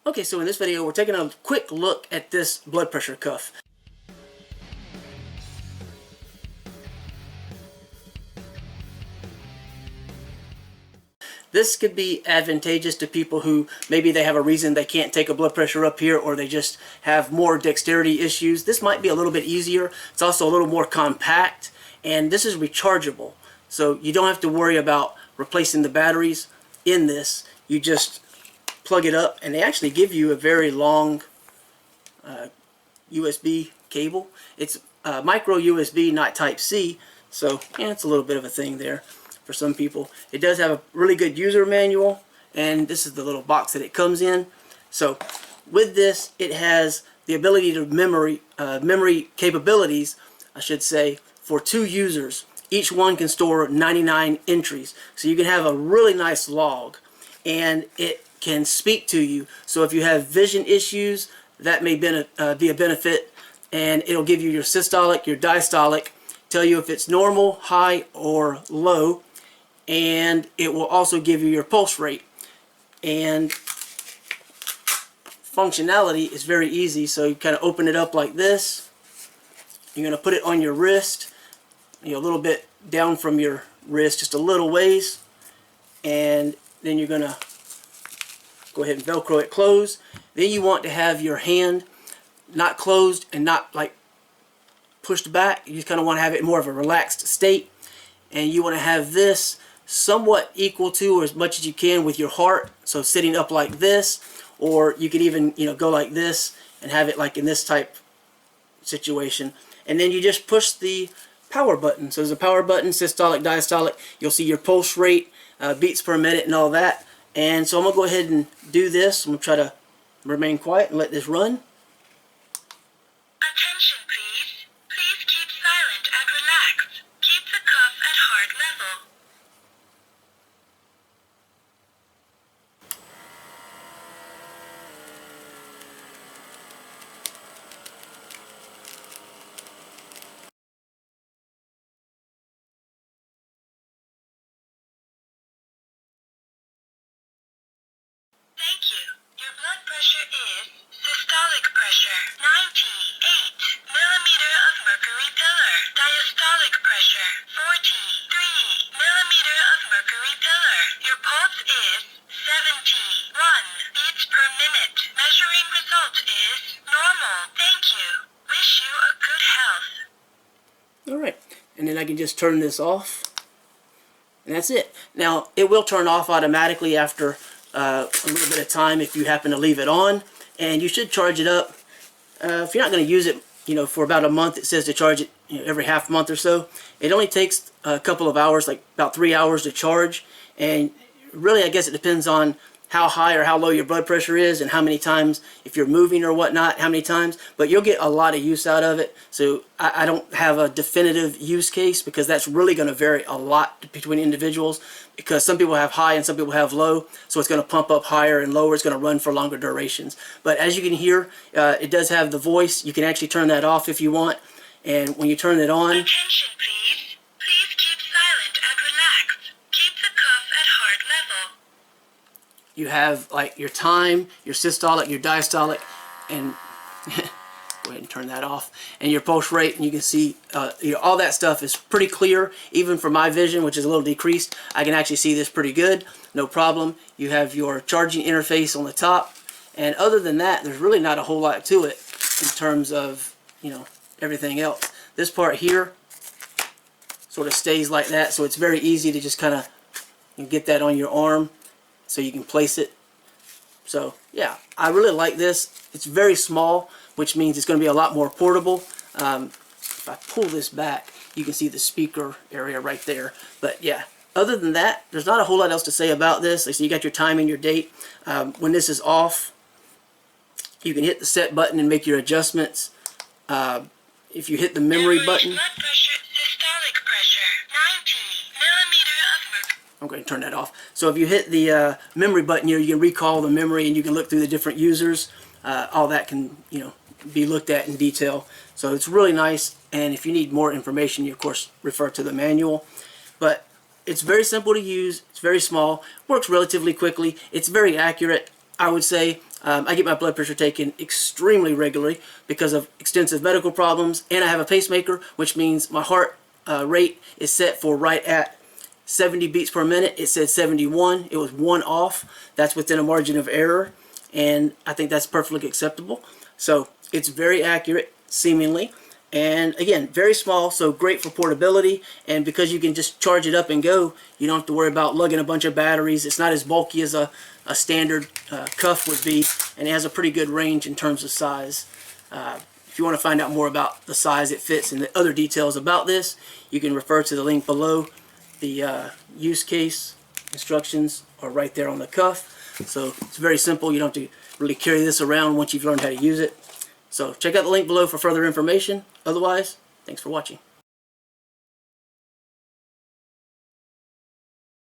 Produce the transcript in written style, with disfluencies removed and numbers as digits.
Okay, so in this video we're taking a quick look at this blood pressure cuff. This could be advantageous to people who maybe they have a reason they can't take a blood pressure up here, or they just have more dexterity issues. This might be a little bit easier. It's also a little more compact, and this is rechargeable. So you don't have to worry about replacing the batteries in this. You just plug it up, and they actually give you a very long USB cable. It's micro USB, not type C, so yeah, it's a little bit of a thing there for some people. It does have a really good user manual, and this is the little box that it comes in. So with this, it has the ability to memory capabilities, I should say, for 2 users. Each one can store 99 entries, so you can have a really nice log, and it can speak to you. So if you have vision issues, that may be a benefit, and it'll give you your systolic, your diastolic, tell you if it's normal, high, or low, and it will also give you your pulse rate. And functionality is very easy, so you kind of open it up like this. You're going to put it on your wrist, a little bit down from your wrist, just a little ways, and then you're going to go ahead and Velcro it closed. Then you want to have your hand not closed and not like pushed back. You just kind of want to have it more of a relaxed state, and you want to have this somewhat equal to, or as much as you can, with your heart. So sitting up like this, or you could even go like this and have it like in this type situation. And then you just push the power button. So there's a power button, systolic, diastolic. You'll see your pulse rate, beats per minute, and all that. And so I'm going to go ahead and do this. I'm going to try to remain quiet and let this run. Attention please. Please keep silent and relax. Keep the cuff at heart level. Thank you. Your blood pressure is systolic pressure 98 millimeter of mercury pillar. Diastolic pressure 43 millimeter of mercury pillar. Your pulse is 71 beats per minute. Measuring result is normal. Thank you. Wish you a good health. Alright, and then I can just turn this off, and that's it. Now, it will turn off automatically after a little bit of time if you happen to leave it on, and you should charge it up. If you're not going to use it, for about a month, it says to charge it every half month or so. It only takes a couple of hours, like about 3 hours to charge, and really I guess it depends on how high or how low your blood pressure is, and how many times, if you're moving or whatnot, how many times, but you'll get a lot of use out of it. So I don't have a definitive use case, because that's really going to vary a lot between individuals, because some people have high and some people have low, so it's going to pump up higher and lower. It's going to run for longer durations. But as you can hear, it does have the voice. You can actually turn that off if you want, and when you turn it on, Attention please. Please keep silent and relax. Keep the cuff at heart level. you have like your time, your systolic, your diastolic, and go ahead and turn that off, and your pulse rate, and you can see all that stuff is pretty clear. Even for my vision, which is a little decreased, I can actually see this pretty good, no problem. You have your charging interface on the top, and other than that, there's really not a whole lot to it in terms of everything else. This part here sort of stays like that, so it's very easy to just kind of get that on your arm so you can place it. So yeah, I really like this. It's very small, which means it's going to be a lot more portable. If I pull this back, you can see the speaker area right there. But yeah, other than that, there's not a whole lot else to say about this. Like, so you got your time and your date. When this is off, you can hit the set button and make your adjustments. If you hit the memory button, Blood pressure, systolic pressure 90 millimeter of mercury. I'm going to turn that off. So if you hit the memory button here, you can recall the memory, and you can look through the different users. All that can be looked at in detail. So it's really nice, and if you need more information, you of course refer to the manual. But it's very simple to use, it's very small, works relatively quickly, it's very accurate. I would say I get my blood pressure taken extremely regularly because of extensive medical problems, and I have a pacemaker, which means my heart rate is set for right at 70 beats per minute. It said 71. It was 1 off. That's within a margin of error, and I think that's perfectly acceptable. So it's very accurate, seemingly. And again, very small, so great for portability. And because you can just charge it up and go, you don't have to worry about lugging a bunch of batteries. It's not as bulky as a standard cuff would be, and it has a pretty good range in terms of size. If you want to find out more about the size it fits and the other details about this, you can refer to the link below. The use case instructions are right there on the cuff. So it's very simple. You don't have to really carry this around once you've learned how to use it. So check out the link below for further information. Otherwise, thanks for watching.